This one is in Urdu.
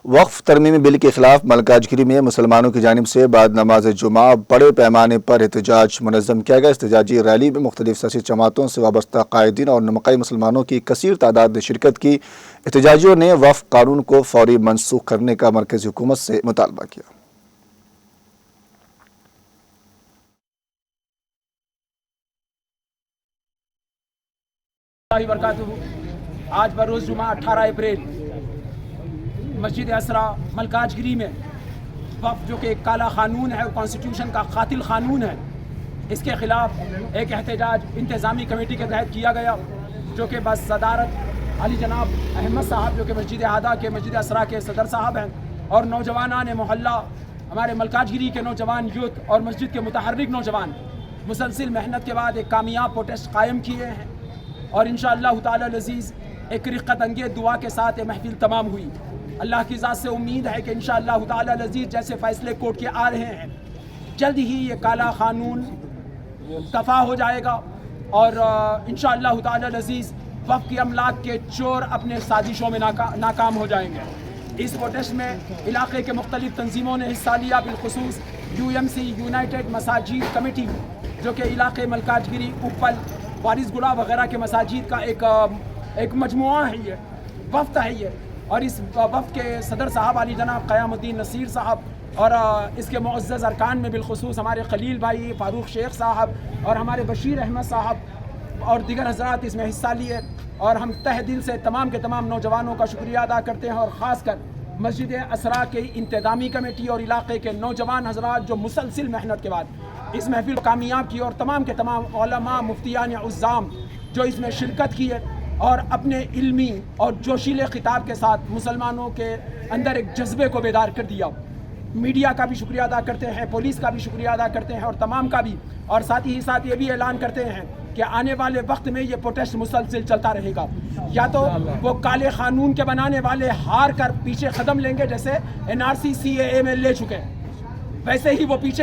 وقف ترمیمی بل کے خلاف ملکاج گیری میں مسلمانوں کی جانب سے بعد نماز جمعہ بڑے پیمانے پر احتجاج منظم کیا گیا۔ احتجاجی ریلی میں مختلف سیاسی جماعتوں سے وابستہ قائدین اور نمقائی مسلمانوں کی کثیر تعداد نے شرکت کی۔ احتجاجیوں نے وقف قانون کو فوری منسوخ کرنے کا مرکزی حکومت سے مطالبہ کیا۔ آج بروز جمعہ 18 اپریل مسجد اسرا ملکاج گیری میں وقف جو کہ ایک کالا قانون ہے، کانسٹیٹیوشن کا قاتل قانون ہے، اس کے خلاف ایک احتجاج انتظامی کمیٹی کے تحت کیا گیا، جو کہ بس صدارت علی جناب احمد صاحب جو کہ مسجد اعلیٰ کے مسجد اسرا کے صدر صاحب ہیں، اور نوجوانان محلہ ہمارے ملکاج گیری کے نوجوان یوتھ اور مسجد کے متحرک نوجوان مسلسل محنت کے بعد ایک کامیاب پروٹیسٹ قائم کیے ہیں، اور انشاءاللہ تعالی العزیز ایک رقت انگیز دعا کے ساتھ یہ محفل تمام ہوئی۔ اللہ کی ذات سے امید ہے کہ انشاءاللہ تعالی العزیز جیسے فیصلے کورٹ کے آ رہے ہیں، جلد ہی یہ کالا قانون دفع ہو جائے گا، اور انشاءاللہ تعالی العزیز وقف کی املاک کے چور اپنے سازشوں میں ناکام ہو جائیں گے۔ اس پروٹیسٹ میں علاقے کے مختلف تنظیموں نے حصہ لیا، بالخصوص UMC یونائٹڈ مساجد کمیٹی جو کہ علاقے ملکاج گیری، اپل، وارث گڑا وغیرہ کے مساجد کا ایک مجموعہ ہے، یہ وفد ہے یہ، اور اس وفد کے صدر صاحب علی جناب قیام الدین نصیر صاحب اور اس کے معزز ارکان میں بالخصوص ہمارے خلیل بھائی فاروق شیخ صاحب اور ہمارے بشیر احمد صاحب اور دیگر حضرات اس میں حصہ لیے، اور ہم تہ دل سے تمام کے تمام نوجوانوں کا شکریہ ادا کرتے ہیں، اور خاص کر مسجد اسرا کی انتظامی کمیٹی اور علاقے کے نوجوان حضرات جو مسلسل محنت کے بعد اس محفل کو کامیاب کی، اور تمام کے تمام علماء مفتیان عظام جو اس میں شرکت کی ہے اور اپنے علمی اور جوشیلے خطاب کے ساتھ مسلمانوں کے اندر ایک جذبے کو بیدار کر دیا۔ میڈیا کا بھی شکریہ ادا کرتے ہیں، پولیس کا بھی شکریہ ادا کرتے ہیں، اور تمام کا بھی، اور ساتھ ہی ساتھ یہ بھی اعلان کرتے ہیں کہ آنے والے وقت میں یہ پروٹیسٹ مسلسل چلتا رہے گا، یا تو وہ کالے قانون کے بنانے والے ہار کر پیچھے قدم لیں گے جیسے NRC CAA میں لے چکے، ویسے ہی وہ پیچھے